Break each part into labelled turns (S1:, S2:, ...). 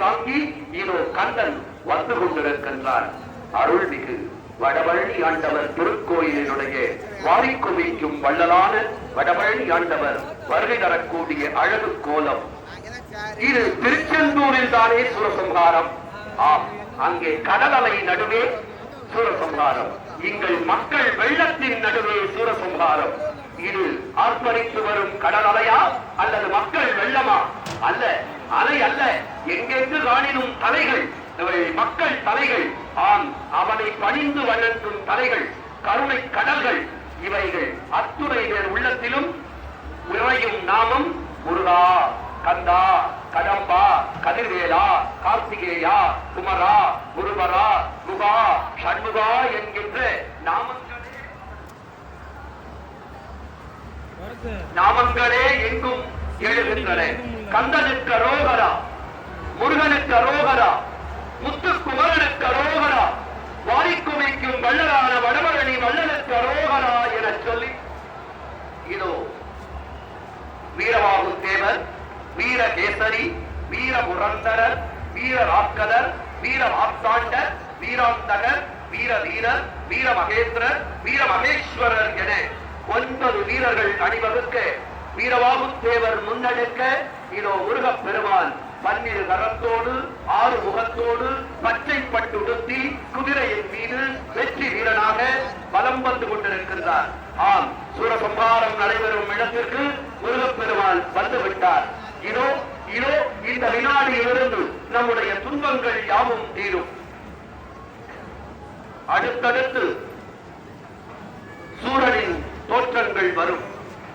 S1: தாங்கி இதோ கந்தன் வந்து கொண்டிருக்கின்றார். அருள்மிகு வடபழனி ஆண்டவர் திருக்கோயிலினுடைய வாரிக்குமிக்கும் வள்ளலான வடபழனி ஆண்டவர் வருகை தரக்கூடிய அழகு கோலம் இது திருச்செந்தூரில் தானே சூரசம்ஹாரம். ஆம், அங்கே கடல் அலை நடுவே சூரசம்ஹாரம், எங்கள் மக்கள் வெள்ளத்தின் நடுவே சூரசம்ஹாரம். இது ஆர்ப்பரித்து வரும் கடல் அலையா அல்லது மக்கள் வெள்ளமா? அல்ல, அலை அல்ல. எங்கெங்கு காணினும் தலைகள் மக்கள் தலைகள். ஆம், அவனை பணிந்து வணங்கும் தலைகள், கருணை கடல்கள். இவைகள் அத்துணை பேர் உள்ளத்திலும் உறையும் நாமம் முருகா, கந்தா, கடம்பா, கதிர்வேலா, கார்த்திகேயா, குமரா, குருபரா, முகா, ஷண்முகா என்கின்ற நாமங்களே எங்கும் எழுகின்றன. கந்தனுக்கு அரோகரா, முருகனுக்கு அரோகரா, முத்துக்குமரனுக்கு அரோகரா, வாரிக்குமைக்கும் வள்ளலான வடபழனி வள்ளலுக்கு அரோகரா என சொல்லி இதோ வீரவாகு தேவர், வீரகேசரி, வீர புரந்தரர், வீர ராக்கதர், வீர மார்த்தாண்டர், வீராந்தகர், வீர வீரர், வீர மகேந்திரர், வீர மகேஸ்வரர் என 9 வீரர்கள் அணிவகுக்க வீரவாகு தேவர் முன்னெடுக்க இதோ முருகப் பெருமான் 12 கரத்தோடு 6 முகத்தோடு பச்சை பட்டுடுத்தி குதிரையின் மீது வெற்றி வீரனாக பலம் வந்து கொண்டிருக்கின்றார். ஆம், சூரசம்ஹாரம் நடைபெறும் இடத்திற்கு முருகப்பெருமான் வந்துவிட்டார். இதோ இதோ இந்த வினாடியிலிருந்து நம்முடைய துன்பங்கள் யாவும் தீரும். அடுத்தடுத்து சூரனின் தோற்றங்கள் வரும்.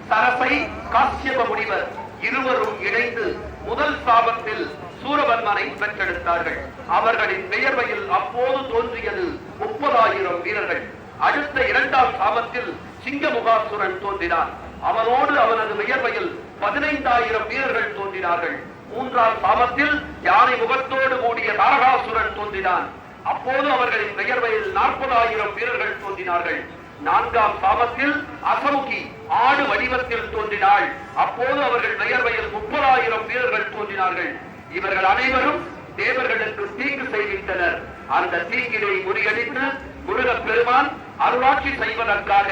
S1: சரசை, காசியப முனிவர் இருவரும் இணைந்து முதல் சாபத்தில் சூரபன்மனை பெற்றெடுத்தார்கள். அவர்களின் பெயர்வையில் அப்போது தோன்றியது 30,000 வீரர்கள். அடுத்த 2ஆம் சாபத்தில் சிங்கமுகாசுரன் தோன்றினான். அவனோடு அவனது பெயர்வையில் 15,000 வீரர்கள் தோன்றினார்கள். 3ஆம் சாபத்தில் யானை முகத்தோடு கூடிய தாரகாசுரன் தோன்றினான். அப்போது அவர்களின் பெயர்வையில் 40,000 வீரர்கள் தோன்றினார்கள். 4ஆம் சாபத்தில் அசமுகி ஆடு வடிவத்தில் தோன்றினாள். அப்போது அவர்கள் பெயர்வையில் 30,000 வீரர்கள் தோன்றினார்கள். இவர்கள் அனைவரும் தேவர்களுக்கு தீங்கு செய்கின்றனர். அந்த தீங்கினை முறியடித்து முருகப் பெருமான் அருளாட்சி செய்வதற்காக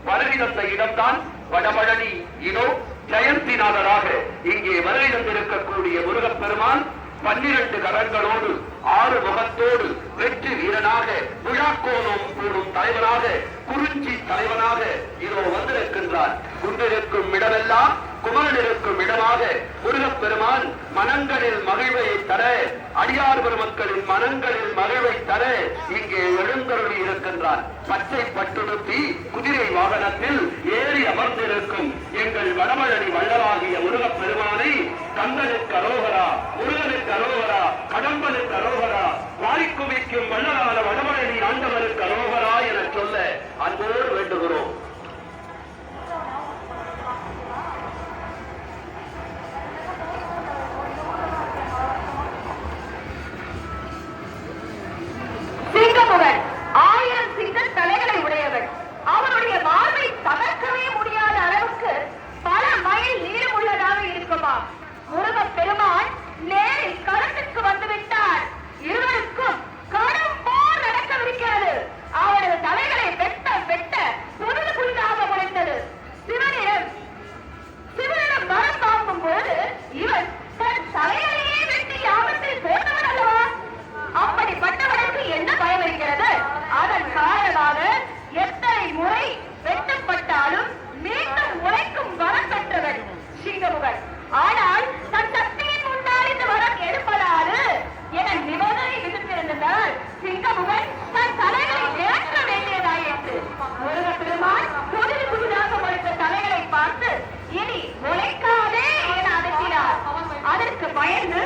S1: வருகை தந்த இடம்தான் வடபழனி. இதோ ஜெயந்திநாதராக இங்கே வருகை தந்திருக்கக்கூடிய முருகப் பெருமான் 12 கரங்களோடு 6 முகத்தோடு வெற்றி வீரனாக விழாக்கோலம் கூடும் தலைவனாக குறிஞ்சி தலைவனாக இதோ வந்திருக்கின்றார். குன்றிருக்கும் இடமெல்லாம் குமரன் இருக்கும் இடமாக முருகப்பெருமான் மனங்களில் மகிழ்வை தர, அடியார் பெருமக்களின் மனங்களில் மகிழ்வை தர இங்கே எழுந்தருளி இருக்கின்றார். பச்சை பட்டுடுத்தி குதிரை வாகனத்தில் ஏறி அமர்ந்திருக்கும் எங்கள் வடபழனி வள்ளலாகிய முருகப்பெருமானை கந்தனுக்கு அரோகரா, முருகனுக்கு அரோகரா, கடம்பனுக்கு அரோகரா, வாரிக்குமிக்கும் வள்ளலான வடபழனி ஆண்டவருக்கு அரோகரா என சொல்ல அன்போடு வேண்டுகிறோம்.
S2: சிங்கமுகன் 1000 சிங்க தலைகளை உடையவர். அவருடைய மார்பை தகர்க்கவே முடியாத அளவுக்கு பல மைல் நீளம் உள்ளதாக இருக்குமா. முருகப் பெருமான் நேரில் களத்துக்கு வந்துவிட்டார். இருவருக்கும் கடும் போர் நடக்கவிருக்கிறது. அவரது தலைகளை வெட்ட வெட்ட புதிது புதிதாக முளைத்தது. சிவனிடம் வரம் வாங்கும் போது இவன் தன் தலைகளையே வெட்டி ஆபத்தில் போட்டவன் அல்லவா? அப்படிப்பட்டவனுக்கு என்ன பயம் இருக்கிறது? அதன் காரணமாக எத்தனை முறை வெட்டப்பட்டாலும் மீண்டும் உழைக்கும் வரம் பெற்றவன் சிங்கமுகன். ஆனால் தன் சக்தியின் முன்னால் இந்த வரம் எடுப்பதாது என நிபந்தனை விதித்திருந்தால் சிங்கமுகன் தன் தலைகளை ஏற்ற வேண்டியதாயிற்று. முருகப்பெருமான் புதிது புதிதாக முளைத்த தலைகளை பார்த்து இனி முளைக்காதே என அதட்டினார். அதற்கு பயந்து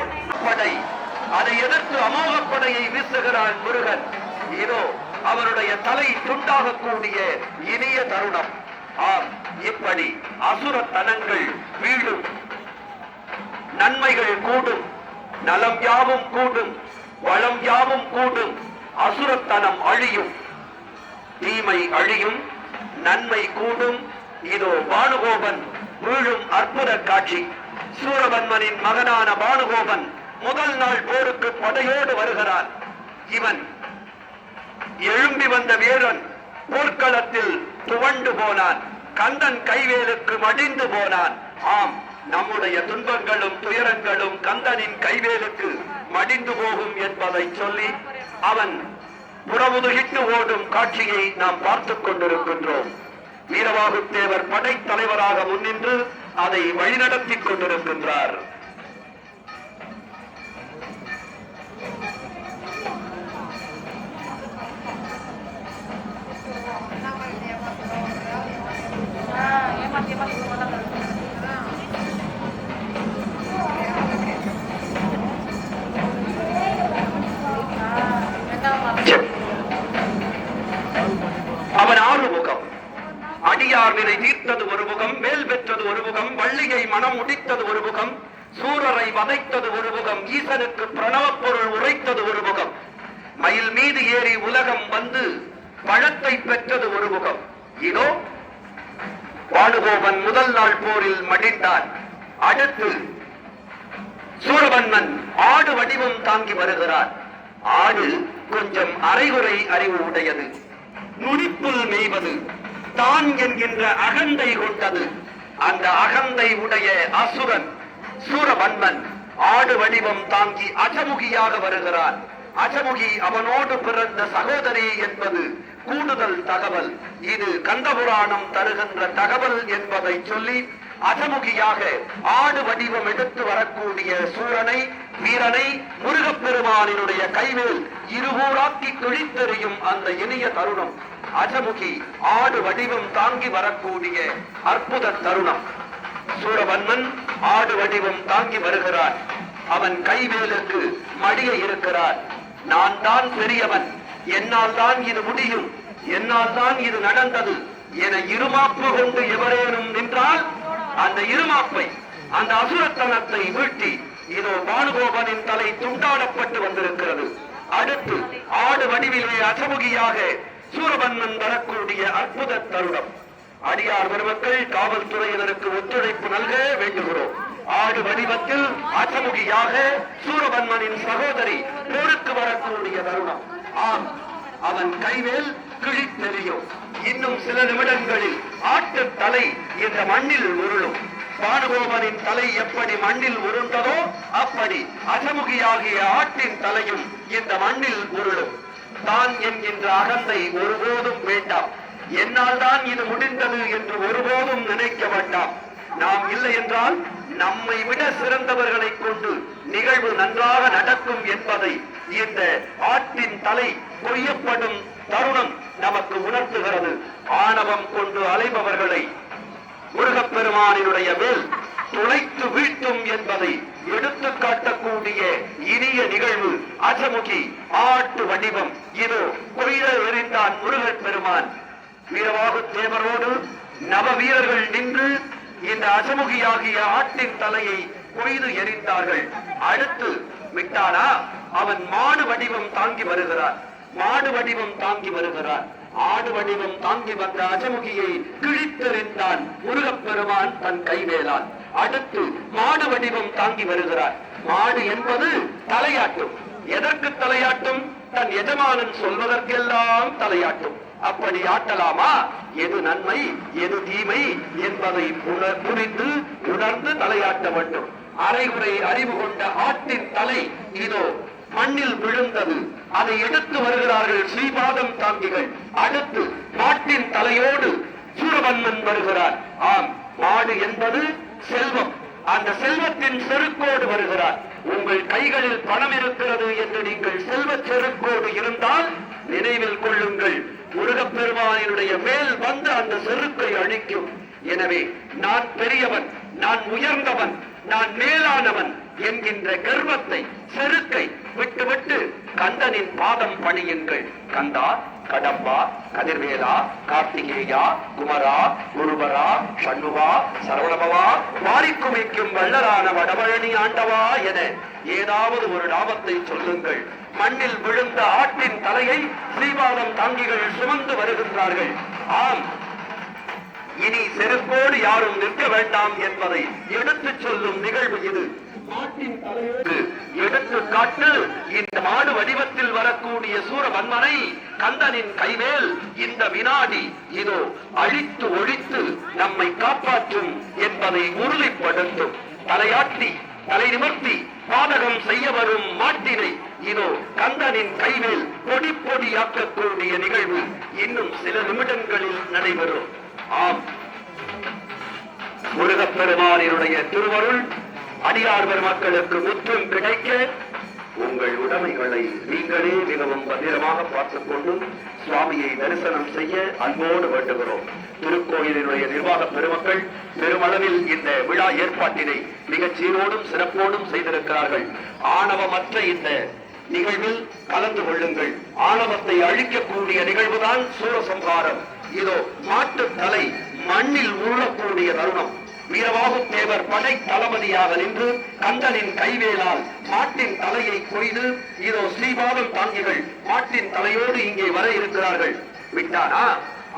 S1: அதை எதிர்த்து அமோகப்படையை வீசுகிறான் முருகன். இதோ அவருடைய தலை துண்டாகக்கூடிய இனிய தருணம். ஆம், இப்படி அசுரத்தனங்கள் வீழும், நன்மைகள் கூடும், நலம் யாவும் கூடும், வளம் யாவும் கூடும், அசுரத்தனம் அழியும், தீமை அழியும், நன்மை கூடும். இதோ பானுகோபன் வீழும் அற்புத காட்சி. சூரபன்மனின் மகனான பானுகோபன் முதல் நாள் போருக்கு படையோடு வருகிறான். இவன் எழும்பி வந்த வீரன் போர்க்களத்தில் துவண்டு போனான். கந்தன் கைவேலுக்கு மடிந்து போனான். ஆம், நம்முடைய துன்பங்களும் துயரங்களும் கந்தனின் கைவேலுக்கு மடிந்து போகும் என்பதை சொல்லி அவன் புறமுதுகிட்டு ஓடும் காட்சியை நாம் பார்த்துக் கொண்டிருக்கின்றோம். வீரவாகுத்தேவர் படைத்தலைவராக முன்னின்று அதை வழிநடத்திக் கொண்டிருக்கின்றார். அவன் ஆறுமுகம். அடியார் நிலை தீர்த்தது ஒரு முகம், மேல் பெற்றது ஒரு முகம், வள்ளியை மனம் முடித்தது ஒரு முகம், சூரரை வதைத்தது ஒரு முகம், ஈசனுக்கு பிரணவ பொருள் உரைத்தது ஒரு முகம், மயில் மீது ஏறி உலகம் வந்து பழத்தை பெற்றது ஒரு முகம். இதோ பானுகோபன் முதல் நாள் போரில் மடிந்தான். அடுத்து சூரபன்மன் ஆடு வடிவம் தாங்கி வருகிறார். ஆடு கொஞ்சம் அரைகுறை அறிவு உடையது, நுனிப்புல் மேய்வது, தான் என்கின்ற அகந்தை கொண்டது. அந்த அகந்தை உடைய அசுரன் சூரபன்மன் ஆடு வடிவம் தாங்கி அஜமுகியாக வருகிறான். அஜமுகி அவனோடு பிறந்த சகோதரி என்பது கூடுதல் தகவல். இது கந்தபுராணம் தருகின்ற தகவல் என்பதை சொல்லி அஜமுகியாக ஆடு வடிவம் எடுத்து வரக்கூடிய சூரனை, வீரனை முருகப்பெருமானினுடைய கைவேல் இருகூராக்கி கிழித்தெறியும் அந்த இனிய தருணம் அஜமுகி ஆடு வடிவம் தாங்கி வரக்கூடிய அற்புத தருணம். சூரபன்மன் ஆடு வடிவம் தாங்கி வருகிறான். அவன் கைவேலுக்கு மடிய இருக்கிறான். நான் தான் பெரியவன், என்னால் தான் இது முடியும், என்னால் தான் இது நடந்தது என இருமாப்பு கொண்டு எவரேனும் நின்றால் அந்த இருமாப்பை, அந்த அசுரத்தனத்தை வீழ்த்தி இதோ பானுகோபனின் தலை துண்டாடப்பட்டு வந்திருக்கிறது. அடுத்து ஆடு வடிவிலே அசமுகியாக சூரபன்மன் வரக்கூடிய அற்புத தருணம். அடியார் பெருமக்கள் காவல்துறையினருக்கு ஒத்துழைப்பு நல்க வேண்டுகிறோம். ஆடு வடிவத்தில் அசமுகியாக சூரபன்மனின் சகோதரி போருக்கு வரக்கூடிய தருணம். ஆம், அவன் கைவேல் கிழித்தெறியும். இன்னும் சில நிமிடங்களில் ஆட்டு தலை இந்த மண்ணில் உருளும். பானுகோபனின் தலை எப்படி மண்ணில் உருண்டதோ அப்படி அசமுகியாகிய ஆட்டின் தலையும் இந்த மண்ணில் உருளும். தான் என்கின்ற அகந்தை ஒருபோதும் வேண்டாம். என்னால் தான் இது முடிந்தது என்று ஒருபோதும் நினைக்க வேண்டாம். நாம் இல்லை என்றால் நம்மை விட சிறந்தவர்களை கொண்டு நிகழ்வு நன்றாக நடக்கும் என்பதை இந்த ஆட்டின் தலை கொய்யப்படும் தருணம் நமக்கு உணர்த்துகிறது. ஆணவம் கொண்டு அலைபவர்களை முருகப்பெருமானினுடைய மேல் துளைத்து வீழ்த்தும் என்பதை எடுத்து காட்டக்கூடிய இனிய நிகழ்வு அஜமுகி ஆட்டு வடிவம். இதோ கொய்ய எறிந்தான் முருகப் பெருமான். வீரவாகு தேவரோடு நவ வீரர்கள் நின்று இந்த அஜமுகியாகிய ஆட்டின் தலையை கொய்து எறிந்தார்கள். அடுத்து விட்டானா அவன் மாடு வடிவம் தாங்கி வருகிறான். மாடு வடிவம் தாங்கி வருகிறான். ஆடு வடிவம் தாங்கி வந்த அஜமுகியை கிழித்தெறிந்தான் முருகப்பெருமான் தன் கைவேலால். அடுத்து மாடு வடிவம் தாங்கி வருகிறார். மாடு என்பது தலையாட்டும். எதற்கு தலையாட்டும்? தன் எஜமானன் சொல்வதற்கெல்லாம் தலையாட்டும். அப்படி ஆட்டலாமா? எது நன்மை எது தீமை என்பதை புரிந்து உணர்ந்து தலையாட்ட வேண்டும். அரைகுறை அறிவு கொண்ட ஆட்டின் தலை இதோ மண்ணில் விழுந்தது. அதை எடுத்து வருகிறார்கள் ஸ்ரீபாதம் தாங்கிகள். அடுத்து மாட்டின் தலையோடு சூரபன்மன் வருகிறார். ஆம், மாடு என்பது செல்வம். அந்த செல்வத்தின் செருக்கோடு வருகிறார். உங்கள் கைகளில் பணம் இருக்கிறது என்று நீங்கள் செல்வ செருக்கோடு இருந்தால் நினைவில் கொள்ளுங்கள், முருகப்பெருமானினுடைய மேல் வந்து அந்த செருக்கை அழிக்கும். எனவே நான் பெரியவன், நான் உயர்ந்தவன், நான் மேலானவன் என்கின்ற கர்வத்தை, செருக்கை விட்டுவிட்டு கந்தனின் பாதம் பணியுங்கள். கந்தா, கடம்பா, கதிர்வேலா, கார்த்திகேயா, குமரா, குருபரா, சண்முகா, சரவணபவா, வாரிக்குமைக்கும் வள்ளலான வடபழனி ஆண்டவா என ஏதாவது ஒரு நாமத்தை சொல்லுங்கள். மண்ணில் விழுந்த ஆட்டின் தலையை ஸ்ரீபாதம் தாங்கிகள் சுமந்து வருகின்றார்கள். ஆம், இனி செருக்கோடு யாரும் நிற்க வேண்டாம் என்பதை எடுத்துச் சொல்லும் நிகழ்வு இது. மாட்டின் தலையோடு எடுத்துக்காட்டு இந்த மாடு வடிவத்தில் வரக்கூடிய சூரபன்மனை கந்தனின் கைவேல் இந்த வினாடி இதோ அழித்து ஒழித்து நம்மை காப்பாற்றும் என்பதை உறுதிப்படுத்தும். தலையாட்டி தலை நிமிர்த்தி பாதகம் செய்ய வரும் மாட்டினை இதோ கந்தனின் கைவேல் பொடி பொடியாக்கக்கூடிய நிகழ்வு இன்னும் சில நிமிடங்களில் நடைபெறும். ஆம், முருகப்பெருமானினுடைய திருவருள் அடியார் பெருமக்களுக்கு முற்றும் கிடைக்க உங்கள் உடைமைகளை நீங்களே மிகவும் பத்திரமாக பார்த்துக் கொண்டு சுவாமியை தரிசனம் செய்ய அன்போடு வேண்டுகிறோம். திருக்கோயிலினுடைய நிர்வாக பெருமக்கள் பெருமளவில் இந்த விழா ஏற்பாட்டினை மிகச் சீரோடும் சிறப்போடும் செய்திருக்கிறார்கள். ஆணவமற்ற இந்த நிகழ்வில் கலந்து கொள்ளுங்கள். ஆணவத்தை அழிக்கக்கூடிய நிகழ்வுதான் சூரசம்ஹாரம். இதோ மாட்டு தலை மண்ணில் உருளக்கூடிய தருணம். வீரவாகு தேவர் படை தளபதியாக நின்று கந்தனின் கைவேலால் மாட்டின் தலையை கொய்து இதோ ஸ்ரீபாதம் தாங்கிகள் மாட்டின் தலையோடு இங்கே வர இருக்கிறார்கள். விட்டானா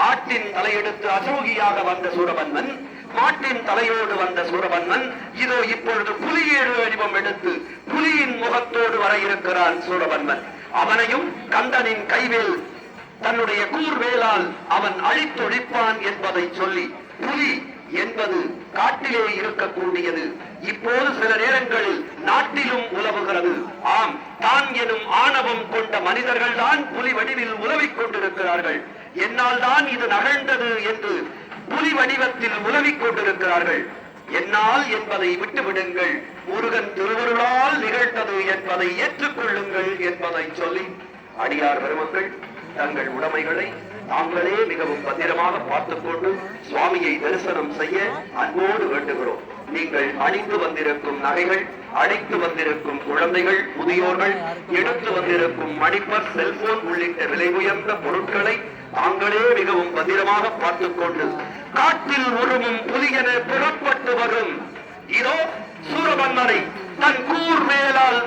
S1: ஆட்டின் தலையெடுத்து அசோகியாக வந்த சூரபன்மன், மாட்டின் தலையோடு வந்த சூரபன்மன் இதோ இப்பொழுது புலியேழு வடிவம் எடுத்து புலியின் முகத்தோடு வர இருக்கிறான் சூரபன்மன். அவனையும் கந்தனின் கைவேல் தன்னுடைய கூர்வேலால் அவன் அழித்தொழிப்பான் என்பதை சொல்லி, புலி என்பது காட்டிலே இருக்கக்கூடியது, இப்போது சில நேரங்களில் நாட்டிலும் உலவுகிறது. ஆம், தான் எனும் ஆணவம் கொண்ட மனிதர்கள் தான் புலி வடிவில் உலவிக் கொண்டிருக்கிறார்கள். என்னால் தான் இது நகழ்ந்தது என்று புலி வடிவத்தில் உலவிக் கொண்டிருக்கிறார்கள். என்னால் என்பதை விட்டுவிடுங்கள், முருகன் திருவருளால் நிகழ்ந்தது என்பதை ஏற்றுக்கொள்ளுங்கள் என்பதை சொல்லி அடியார் பெருமக்கள் தங்கள் உடைமைகளை தாங்களே மிகவும் பத்திரமாக பார்த்துக் கொண்டு சுவாமியை தரிசனம் செய்ய அன்போடு வேண்டுகிறோம். நீங்கள் அணிந்து வந்திருக்கும் நகைகள், அழைத்து வந்திருக்கும் குழந்தைகள், முதியோர்கள் எடுத்து வந்திருக்கும் மணிப்பர், செல்போன் உள்ளிட்ட விலை உயர்ந்த பொருட்களை தாங்களே மிகவும் பத்திரமாக பார்த்துக் கொண்டு காட்டில் உருமும் புலியென புறப்பட்டு வரும் இதோ சூரபன்மனை தன் கூர் மேலால்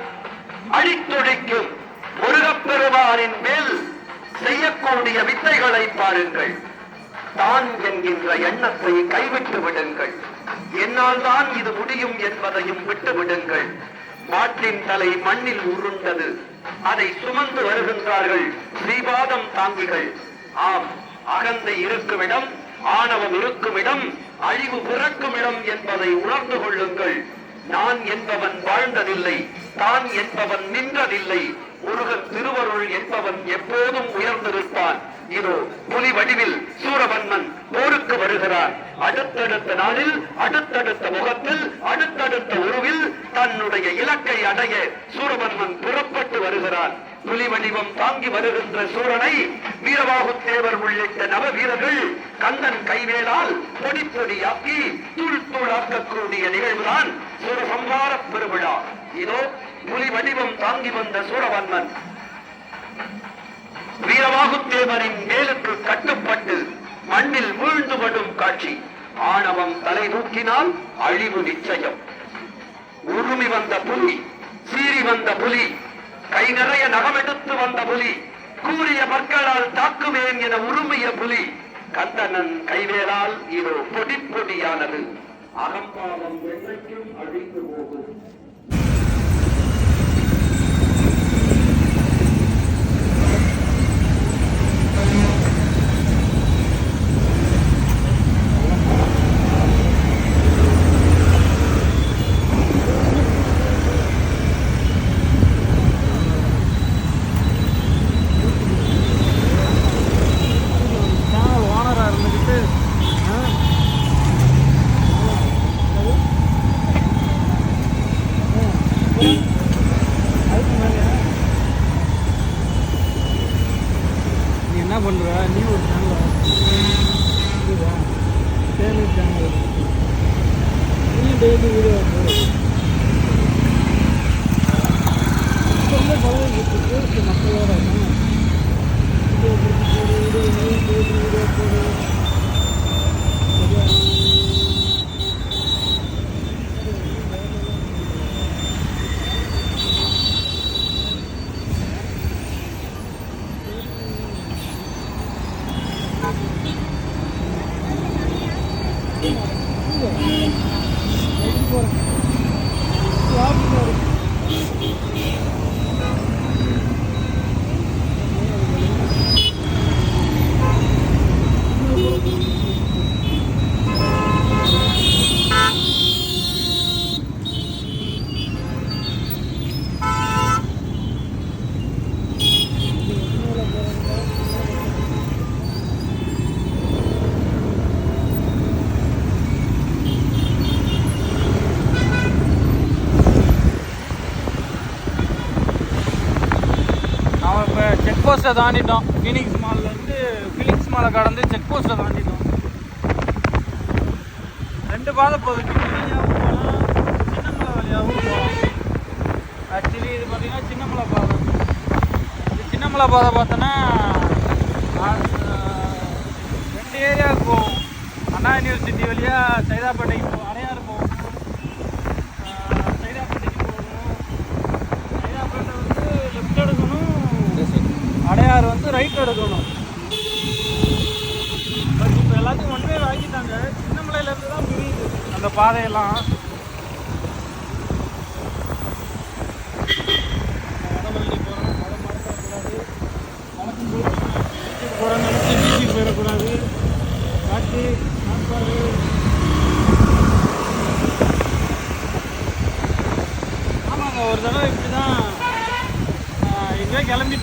S1: அழித்தொழிக்கும் முருகப்பெருமானின் மேல் செய்யக்கூடிய வித்தைகளை பாருங்கள். தான் என்கின்ற எண்ணத்தை கைவிட்டு விடுங்கள். என்னால் தான் இது முடியும் என்பதையும் விட்டு விடுங்கள். மாட்டின் தலை மண்ணில் உருண்டது, அதை சுமந்து வருகின்றார்கள் ஸ்ரீபாதம் தாங்கிகள். ஆம், அகந்தை இருக்குமிடம், ஆணவம் இருக்குமிடம், அழிவு பிறக்கும் இடம் என்பதை உணர்ந்து கொள்ளுங்கள். நான் என்பவன் வாழ்ந்ததில்லை, தான் என்பவன் நின்றதில்லை. முருகன் திருவருள் என்பவன் எப்போதும் உயர்ந்திருப்பான். இதோ புலி வடிவில் சூரபன்மன் போருக்கு வருகிறான். அடுத்தடுத்த நாளில், அடுத்தடுத்த முகத்தில், அடுத்தடுத்த உருவில் தன்னுடைய இலக்கை அடைய சூரபன்மன் புறப்பட்டு வருகிறான். புலி வடிவம் தாங்கி வருகின்ற சூரனை வீரவாகு தேவர் உள்ளிட்ட நவ வீரர்கள் கந்தன் கைவேலால் பொடி பொடியாக்கி தூள் தூளாக்கக்கூடிய நிகழ்வுதான் சூரசம்ஹார பெருவிழா. இதோ புலி வடிவம் தாங்கி வந்த சூரபன்மன் வீரவாகு தேவரின் மேலுக்கு கட்டுப்பட்டு மண்ணில் வீழ்ந்து படும் காட்சி. ஆணவம் தலை தூக்கினால் அழிவு நிச்சயம். உருமி வந்த புலி, சீறி வந்த புலி, கை நிறைய நகமெடுத்து வந்த புலி, கூறிய மக்களால் தாக்குவேன் என உருமிய புலி கந்தனன் கைவேலால் இதோ பொடி பொடியானது. அகம்பாவம் என்றைக்கும் அழிந்து போகும்.
S3: என்ன பண்ற நீ ஒரு சேனல் நீ டெய்லி வீடியோ ரொம்ப பழகிட்டு மக்களோட வீடியோ போடு போஸ்ட்டை தாண்டிட்டோம். ஃபீனிக்ஸ் மால்லேருந்து ஃபிலிக்ஸ் மாலை கடந்து செக் போஸ்ட்டை தாண்டிட்டோம். 2 பாதை போகுது. கிண்டி வழியாகவும் போகலாம், சின்னமலை வழியாகவும் போகலாம். ஆக்சுவலி இது பார்த்தீங்கன்னா சின்னமலை பாதை. இது சின்னமலை பாதை பார்த்தோன்னா 2 ஏரியாவுக்கு போகும். அண்ணா யூனிவர்சிட்டி வழியாக சைதாப்பேட்டைக்கு போகும், அடையாறு போகும். சைதாப்பேட்டைக்கு போகணும். சைதாப்பேட்டை வந்து லெஃப்ட் எடுக்கணும், அடையாறு வந்து ரைட் எடுக்கணும். பட் இப்போ எல்லாத்தையும் ஒன்றே வாங்கிட்டாங்க. சின்னமலையிலேருந்து தான் பிரியுது அந்த பாதையெல்லாம். வடவள்ளி போகிறோம், வட மறக்கக்கூடாது. வளர்க்கும்போது பீச்சுக்கு போகிறோம்னு நினச்சி பீச்சுக்கு போயிடக்கூடாது. காற்று சாப்பாடு ஆமாங்க. ஒரு தடவை இப்படி தான் எங்கேயோ கிளம்பி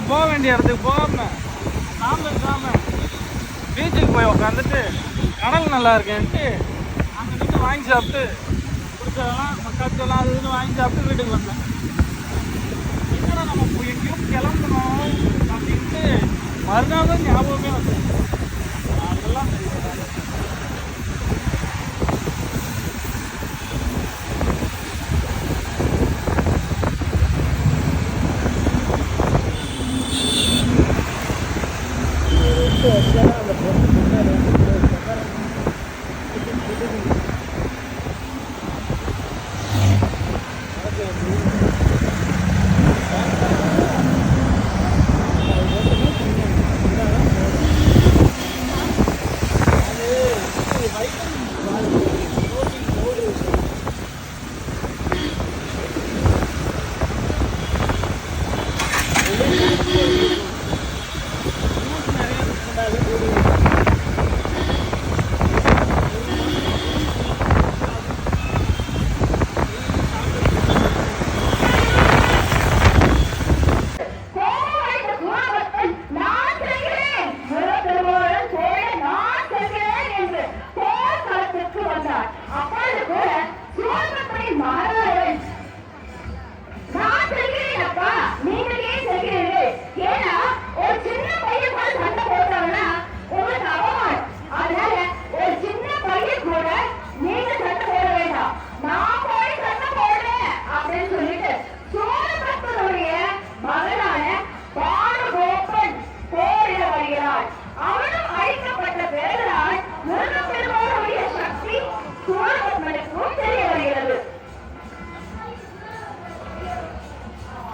S3: போக வேண்டிய இடத்துக்கு போகாமல் இருக்காமல் பீச்சுக்கு போய் உட்காந்துட்டு கடல் நல்லா இருக்கேன்ட்டு அங்கே நின்று வாங்கி சாப்பிட்டு பிடிச்சதெல்லாம் மக்காச்சோலாம் அது இதுன்னு வாங்கி சாப்பிட்டு வீட்டுக்கு வந்தேன். என்னடா நம்ம எங்கேயும் கிளம்பணும் அப்படின்ட்டு மறுநாள் தான் ஞாபகமே வந்தேன். அதெல்லாம்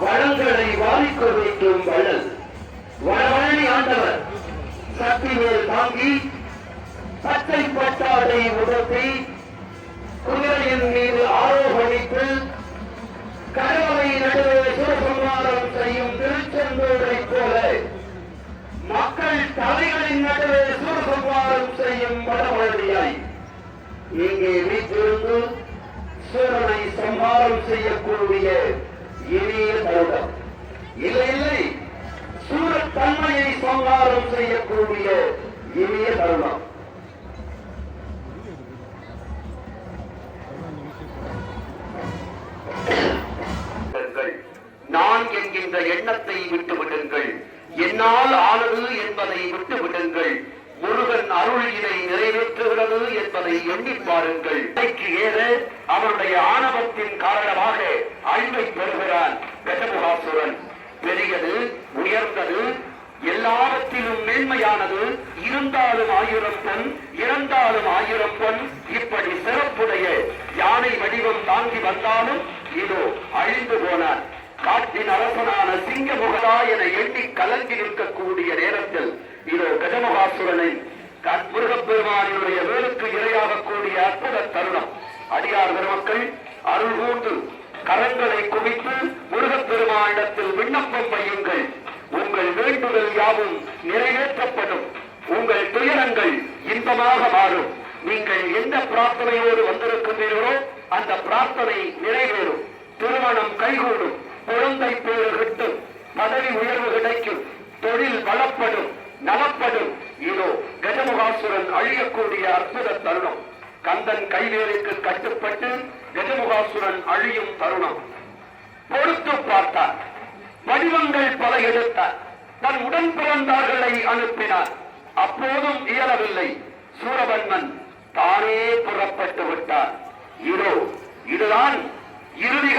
S1: வளங்களை வாரிக்கொள் வைக்கும் வள்ளல் வடவழனி ஆண்டவர் சக்திவேல் தாங்கி பச்சை பட்டாடை உடுத்தி குதிரையின் மீது ஆரோகணித்து கடவுளை நடுவே சுரசம்மாரம் செய்யும் திருச்செந்தூரை போல மக்கள் தலைகளின் நடுவே சுரசம்மாரம் செய்யும் வடவழனியாய் இங்கே வீட்டிலிருந்து சூரனை சம்ஹாரம் செய்யக்கூடிய இனிய தருணம். இல்லை சூரத்தன்மையை சம்ஹாரம் செய்யக்கூடிய இனிய தருணம். நான் என்கின்ற எண்ணத்தை விட்டுவிடுங்கள், என்னால் ஆனது என்பதை விட்டுவிடுங்கள். முருகன் அருள் இதை நிறைவேற்றுகிறது என்பதை எண்ணி பாருங்கள். ஏற அவருடைய ஆணவத்தின் காரணமாக அழிவை பெறுகிறான் கஜமுகாசுரன். பெரியது, உயர்ந்தது, எல்லாவற்றிலும் மேன்மையானது, இருந்தாலும் 1000 பொன், இறந்தாலும் 1000 பொன், இப்படி சிறப்புடைய யானை வடிவம் தாங்கி வந்தாலும் இதோ அழிந்து போனான். காட்டின் அரசனான சிங்கமுகதா என எண்ணி கலங்கி நிற்கக்கூடிய நேரத்தில் இதோ கஜமுகாசுரனை முருகப்பெருமானினுடைய வேலுக்கு இரையாகக்கூடிய அற்புத தருணம். அடியார் பெருமக்கள் அருள் கூர்ந்து கரங்களை குவித்து முருகப்பெருமானிடத்தில் விண்ணப்பம் வையுங்கள். உங்கள் வேண்டுதல் யாவும் நிறைவேற்றப்படும். உங்கள் துயரங்கள் இன்பமாக மாறும். நீங்கள் எந்த பிரார்த்தனையோடு வந்திருக்கின்றீர்களோ அந்த பிரார்த்தனை நிறைவேறும். திருமணம் கைகூடும், குழந்தை பேறு கிட்டும், பதவி உயர்வு கிடைக்கும், தொழில் பலப்படும், நலப்படும். இதோ கஜமுகாசுரன் அழியக்கூடிய அற்புத தருணம். கந்தன் கைவேலுக்கு கட்டுப்பட்டு கஜமுகாசுரன் அழியும் தருணம். பொறுத்து பார்த்தார். வடிவங்கள் பல எடுத்தார். தன் உடன் பிறந்தார்களை அனுப்பினார். அப்போதும் இயலவில்லை. சூரபன்மன் தானே புறப்பட்டு விட்டார். இதோ இதுதான் இறுதி